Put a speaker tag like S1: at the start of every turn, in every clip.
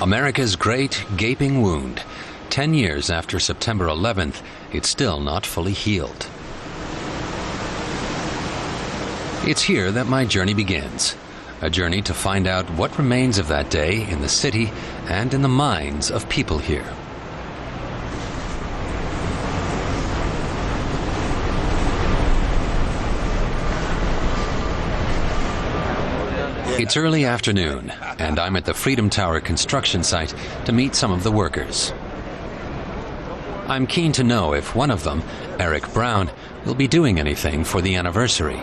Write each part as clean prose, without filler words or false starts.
S1: America's great gaping wound. 10 years after September 11th, it's still not fully healed. It's here that my journey begins. A journey to find out what remains of that day in the city and in the minds of people here. It's early afternoon, and I'm at the Freedom Tower construction site to meet some of the workers. I'm keen to know if one of them, Eric Brown, will be doing anything for the anniversary.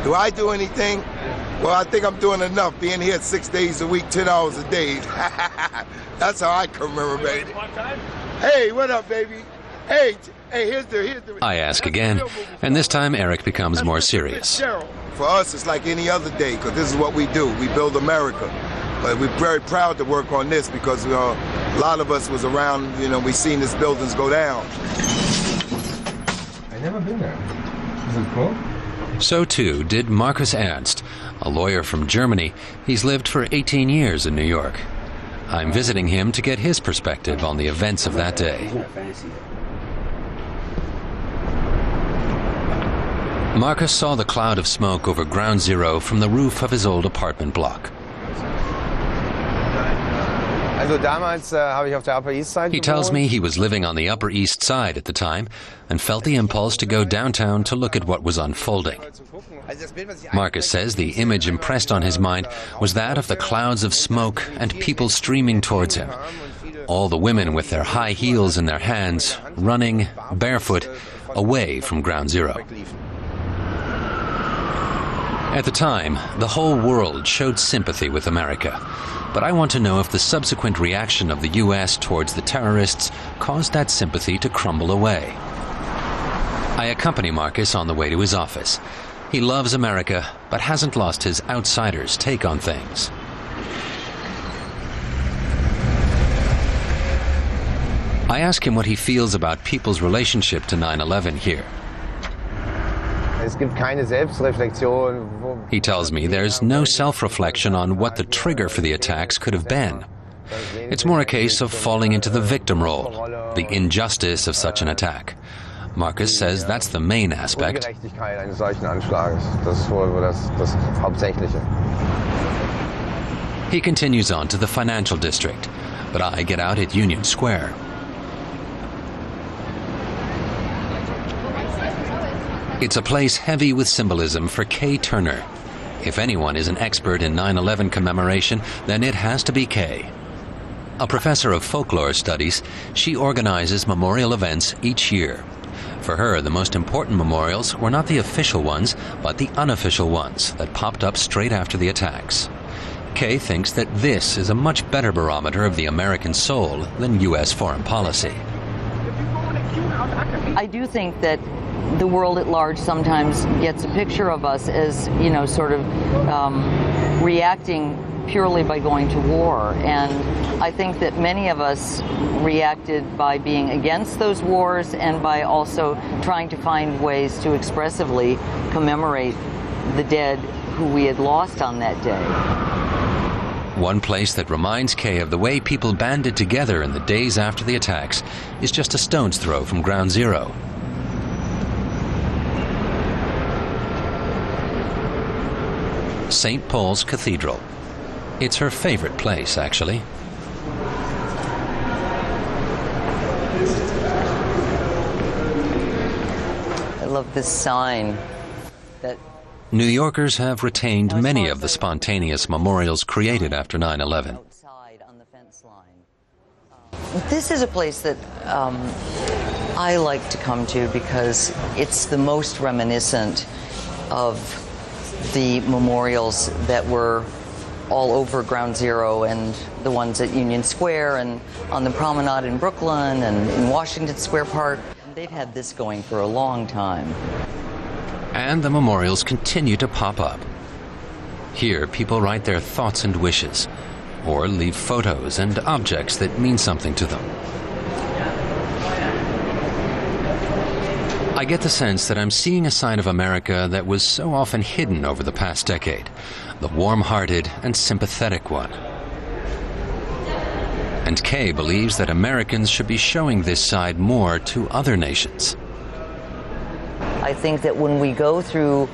S2: Do I do anything? Well, I think I'm doing enough, being here 6 days a week, 10 hours a day. That's how I commemorate it. Hey, what up, baby? Hey, here's the...
S1: I ask again, and this time Eric becomes more serious.
S2: For us, it's like any other day, because this is what we do. We build America. But we're very proud to work on this because a lot of us was around, we seen these buildings go down.
S3: I've never been there. Is it cool?
S1: So too did Markus Ernst, a lawyer from Germany. He's lived for 18 years in New York. I'm visiting him to get his perspective on the events of that day. Markus saw the cloud of smoke over Ground Zero from the roof of his old apartment block. He tells me he was living on the Upper East Side at the time and felt the impulse to go downtown to look at what was unfolding. Markus says the image impressed on his mind was that of the clouds of smoke and people streaming towards him. All the women with their high heels in their hands, running, barefoot, away from Ground Zero. At the time, the whole world showed sympathy with America. But I want to know if the subsequent reaction of the U.S. towards the terrorists caused that sympathy to crumble away. I accompany Markus on the way to his office. He loves America, but hasn't lost his outsider's take on things. I ask him what he feels about people's relationship to 9/11 here. He tells me there's no self-reflection on what the trigger for the attacks could have been. It's more a case of falling into the victim role, the injustice of such an attack. Markus says that's the main aspect. He continues on to the financial district, but I get out at Union Square. It's a place heavy with symbolism for Kay Turner. If anyone is an expert in 9/11 commemoration, then it has to be Kay. A professor of folklore studies, she organizes memorial events each year. For her, the most important memorials were not the official ones, but the unofficial ones that popped up straight after the attacks. Kay thinks that this is a much better barometer of the American soul than U.S. foreign policy.
S4: I do think that the world at large sometimes gets a picture of us as, sort of reacting purely by going to war. And I think that many of us reacted by being against those wars and by also trying to find ways to expressively commemorate the dead who we had lost on that day.
S1: One place that reminds Kay of the way people banded together in the days after the attacks is just a stone's throw from Ground Zero. St. Paul's Cathedral. It's her favorite place, actually.
S4: I love this sign that...
S1: New Yorkers have retained many of the spontaneous memorials created after 9/11.
S4: This is a place that I like to come to because it's the most reminiscent of the memorials that were all over Ground Zero and the ones at Union Square and on the promenade in Brooklyn and in Washington Square Park. They've had this going for a long time.
S1: And the memorials continue to pop up. Here, people write their thoughts and wishes, or leave photos and objects that mean something to them. I get the sense that I'm seeing a side of America that was so often hidden over the past decade, the warm-hearted and sympathetic one. And Kay believes that Americans should be showing this side more to other nations.
S4: I think that when we go through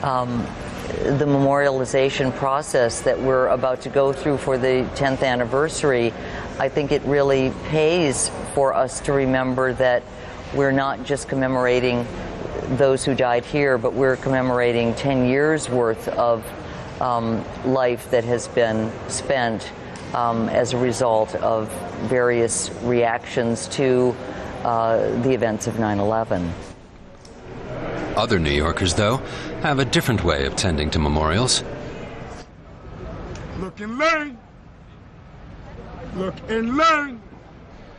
S4: the memorialization process that we're about to go through for the 10th anniversary, I think it really pays for us to remember that we're not just commemorating those who died here, but we're commemorating 10 years worth of life that has been spent as a result of various reactions to the events of 9/11.
S1: Other New Yorkers, though, have a different way of tending to memorials.
S2: Look and learn. Look and learn.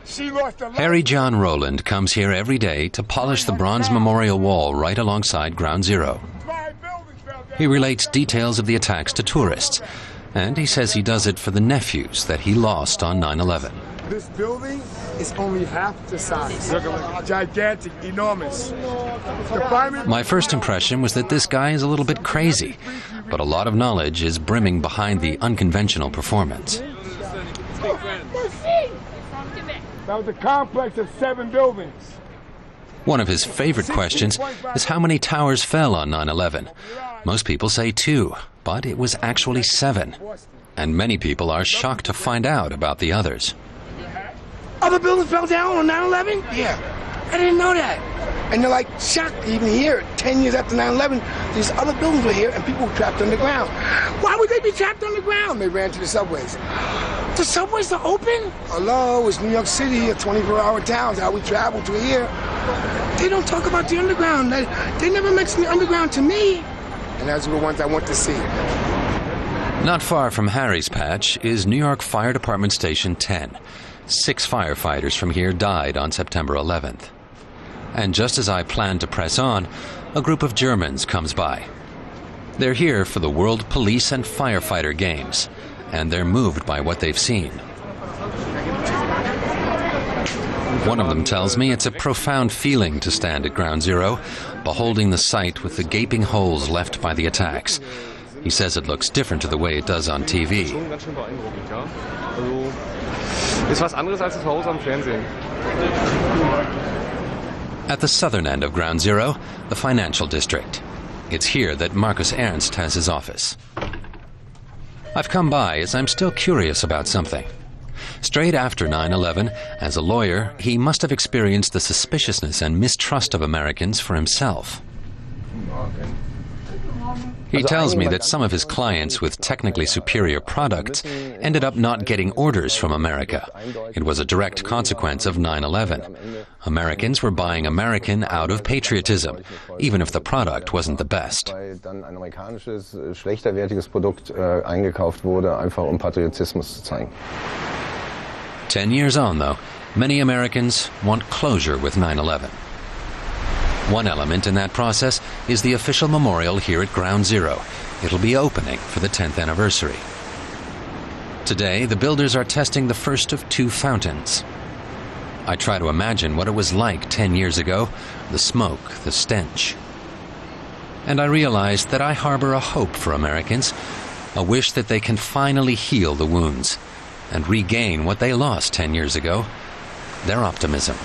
S2: She lost a life.
S1: Harry John Rowland comes here every day to polish the bronze memorial wall right alongside Ground Zero. He relates details of the attacks to tourists, and he says he does it for the nephews that he lost on 9/11.
S2: This building is only half the size. Gigantic, enormous.
S1: My first impression was that this guy is a little bit crazy, but a lot of knowledge is brimming behind the unconventional performance.
S2: That was a complex of 7 buildings.
S1: One of his favorite questions is how many towers fell on 9/11. Most people say 2, but it was actually 7. And many people are shocked to find out about the others.
S2: Other buildings fell down on 9/11? Yeah. I didn't know that. And they're like shocked to even hear it. 10 years after 9/11, these other buildings were here and people were trapped underground. Why would they be trapped underground? They ran to the subways. The subways are open? Hello, it's New York City, a 24-hour town. How we travel to here. They don't talk about the underground. They never mention the underground to me. And those are the ones I want to see.
S1: Not far from Harry's patch is New York Fire Department Station 10. 6 firefighters from here died on September 11th. And just as I planned to press on, a group of Germans comes by. They're here for the World Police and Firefighter Games, and they're moved by what they've seen. One of them tells me it's a profound feeling to stand at Ground Zero, beholding the site with the gaping holes left by the attacks. He says it looks different to the way it does on TV. At the southern end of Ground Zero, the financial district. It's here that Marcus Ernst has his office. I've come by as I'm still curious about something. Straight after 9/11, as a lawyer, he must have experienced the suspiciousness and mistrust of Americans for himself. He tells me that some of his clients with technically superior products ended up not getting orders from America. It was a direct consequence of 9/11. Americans were buying American out of patriotism, even if the product wasn't the best. 10 years on, though, many Americans want closure with 9/11. One element in that process is the official memorial here at Ground Zero. It'll be opening for the 10th anniversary. Today, the builders are testing the first of 2 fountains. I try to imagine what it was like 10 years ago, the smoke, the stench. And I realize that I harbor a hope for Americans, a wish that they can finally heal the wounds and regain what they lost 10 years ago, their optimism.